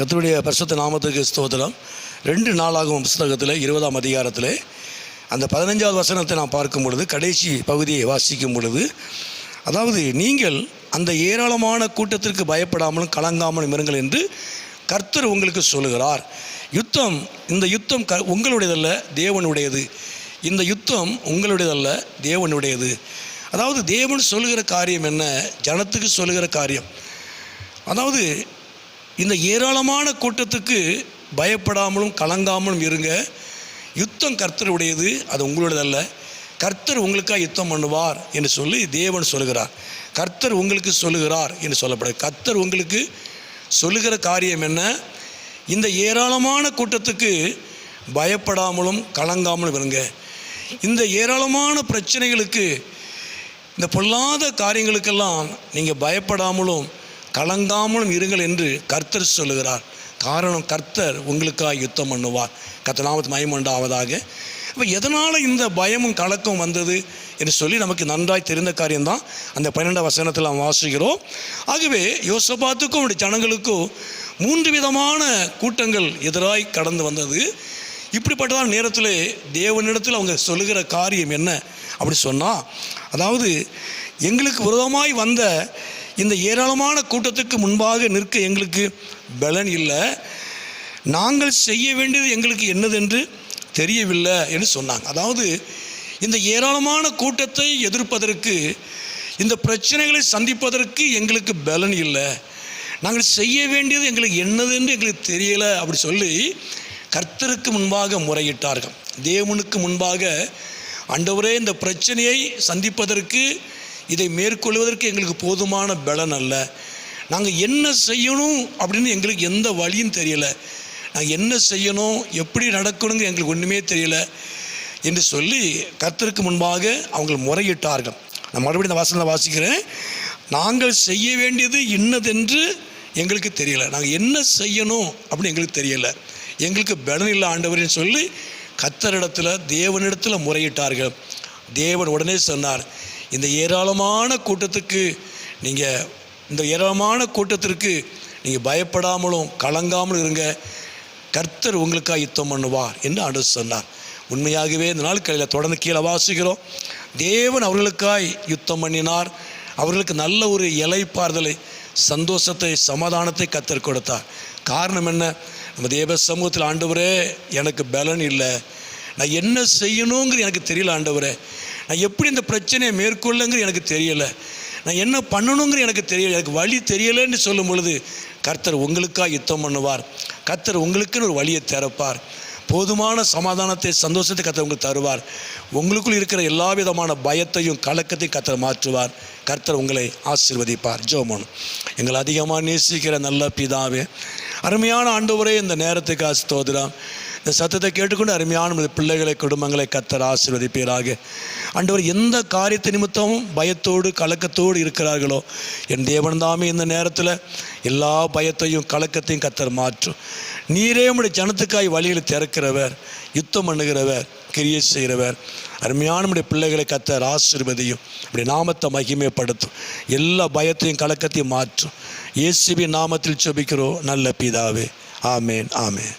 கர்த்தருடைய பரிசுத்த நாமத்துக்கு ஸ்தோத்திரம். 2 நாளாகும் புஸ்தகத்தில் 20ஆம் அதிகாரத்தில் அந்த 15வது வசனத்தை நான் பார்க்கும் பொழுது, கடைசி பகுதியை வாசிக்கும் பொழுது, அதாவது நீங்கள் அந்த ஏராளமான கூட்டத்திற்கு பயப்படாமலும் கலங்காமலும் இருங்கள் என்று கர்த்தர் உங்களுக்கு சொல்லுகிறார். இந்த யுத்தம் உங்களுடையதல்ல, தேவனுடையது. இந்த யுத்தம் உங்களுடையதல்ல, தேவனுடையது. அதாவது தேவன் சொல்லுகிற காரியம் என்ன? ஜனத்துக்கு சொல்லுகிற காரியம். அதாவது இந்த ஏராளமான கூட்டத்துக்கு பயப்படாமலும் கலங்காமலும் இருங்க. யுத்தம் கர்த்தருடையது, அது உங்களுடையதல்ல. கர்த்தர் உங்களுக்காக யுத்தம் பண்ணுவார் என்று சொல்லி தேவன் சொல்லுகிறார். கர்த்தர் உங்களுக்கு சொல்லுகிறார் என்று சொல்லப்படுது. கர்த்தர் உங்களுக்கு சொல்லுகிற காரியம் என்ன? இந்த ஏராளமான கூட்டத்துக்கு பயப்படாமலும் கலங்காமலும் இருங்க. இந்த ஏராளமான பிரச்சனைகளுக்கு, இந்த பொல்லாத காரியங்களுக்கெல்லாம் நீங்கள் பயப்படாமலும் கலங்காமலும் இருங்கள் என்று கர்த்தர் சொல்லுகிறார். காரணம், கர்த்தர் உங்களுக்காக யுத்தம் பண்ணுவார். கர்த்தர் நாமத்துக்கு மகிமை உண்டாவதாக. இப்போ எதனால் இந்த பயமும் கலக்கம் வந்தது என்று சொல்லி நமக்கு நன்றாய் தெரிந்த காரியம்தான் அந்த 12ஆம் வசனத்தில் நாம் வாசிக்கிறோம். ஆகவே யோசபாத்துக்கும் அவருடைய ஜனங்களுக்கும் 3 விதமான கூட்டங்கள் எதிராய் கடந்து வந்தது. இப்படிப்பட்டதான நேரத்தில் தேவனிடத்தில் அவங்க சொல்லுகிற காரியம் என்ன அப்படி சொன்னால், அதாவது எங்களுக்கு விரோதமாய் வந்த இந்த ஏராளமான கூட்டத்துக்கு முன்பாக நிற்க எங்களுக்கு பலன் இல்லை, நாங்கள் செய்ய வேண்டியது எங்களுக்கு என்னதென்று தெரியவில்லை என்று சொன்னாங்க. அதாவது இந்த ஏராளமான கூட்டத்தை எதிர்ப்பதற்கு, இந்த பிரச்சனைகளை சந்திப்பதற்கு எங்களுக்கு பலன் இல்லை, நாங்கள் செய்ய வேண்டியது எங்களுக்கு என்னதென்று எங்களுக்கு தெரியலை அப்படி சொல்லி கர்த்தருக்கு முன்பாக முறையிட்டார்கள். தேவனுக்கு முன்பாக, ஆண்டவரே, இந்த பிரச்சனையை சந்திப்பதற்கு, இதை மேற்கொள்வதற்கு எங்களுக்கு போதுமான பலன் அல்ல, நாங்கள் என்ன செய்யணும் அப்படின்னு எங்களுக்கு எந்த வழியும் தெரியலை, நாங்கள் என்ன செய்யணும், எப்படி நடக்கணுங்க எங்களுக்கு ஒன்றுமே தெரியலை என்று சொல்லி கர்த்தருக்கு முன்பாக அவங்க முறையிட்டார்கள். நான் மறுபடியும் இந்த வசனத்தை வாசிக்கிறேன். நாங்கள் செய்ய வேண்டியது இன்னதென்று எங்களுக்கு தெரியலை, நாங்கள் என்ன செய்யணும் அப்படின்னு எங்களுக்கு தெரியலை, எங்களுக்கு பலன் இல்லை ஆண்டவரேன்னு சொல்லி கர்த்தரிடத்தில், தேவனிடத்தில் முறையிட்டார்கள். தேவன் உடனே சொன்னார், இந்த ஏராளமான கூட்டத்திற்கு நீங்கள் பயப்படாமலும் கலங்காமலும் இருங்க, கர்த்தர் உங்களுக்காக யுத்தம் பண்ணுவார் என்று ஆண்டவர் சொன்னார். உண்மையாகவே இந்த நாட்களில் தொடர்ந்து கீழே வாசிக்கிறோம். தேவன் அவர்களுக்காய் யுத்தம் பண்ணினார். அவர்களுக்கு நல்ல ஒரு இளைப்பாறுதலை, சந்தோஷத்தை, சமாதானத்தை கர்த்தர் கொடுத்தார். காரணம் என்ன? நம்ம தேவ சமூகத்தில், ஆண்டவரே, எனக்கு பலன் இல்லை, நான் என்ன செய்யணுங்கிற எனக்கு தெரியல ஆண்டவரே, நான் எப்படி இந்த பிரச்சனையை மேற்கொள்ளுங்கிற எனக்கு தெரியலை, நான் என்ன பண்ணணுங்கிற எனக்கு தெரியலை, எனக்கு வழி தெரியலைன்னு சொல்லும் பொழுது கர்த்தர் உங்களுக்காக யுத்தம் பண்ணுவார். கர்த்தர் உங்களுக்குன்னு ஒரு வழியை திறப்பார். போதுமான சமாதானத்தை, சந்தோஷத்தை கர்த்தர் உங்களுக்கு தருவார். உங்களுக்குள் இருக்கிற எல்லா விதமான பயத்தையும் கலக்கத்தையும் கர்த்தர் மாற்றுவார். கர்த்தர் உங்களை ஆசீர்வதிப்பார். ஜெபம். எங்களை அதிகமாக நேசிக்கிற நல்ல பிதாவே, அருமையான ஆண்டவரே, இந்த நேரத்துக்கு ஸ்தோத்திரம். இந்த சத்தத்தை கேட்டுக்கொண்டு அருமையான பிள்ளைகளை, குடும்பங்களை கர்த்தர் ஆசீர்வதிப்பீராக. ஆண்டவர், எந்த காரியத்தை நிமித்தமும் பயத்தோடு கலக்கத்தோடு இருக்கிறார்களோ, என் தேவன் தாமே இந்த நேரத்தில் எல்லா பயத்தையும் கலக்கத்தையும் கர்த்தர் மாற்றும். நீரே உம்முடைய ஜனத்துக்காய் வழியில் திறக்கிறவர், யுத்தம் பண்ணுகிறவர், கிரியை செய்கிறவர். அருமையான நம்முடைய பிள்ளைகளை கர்த்தர் ஆசீர்வதியும், அப்படி நாமத்தை மகிமைப்படுத்தும், எல்லா பயத்தையும் கலக்கத்தையும் மாற்றும். இயேசுவின் நாமத்தில் ஜெபிக்கிறோம் நல்ல பிதாவே. ஆமேன், ஆமேன்.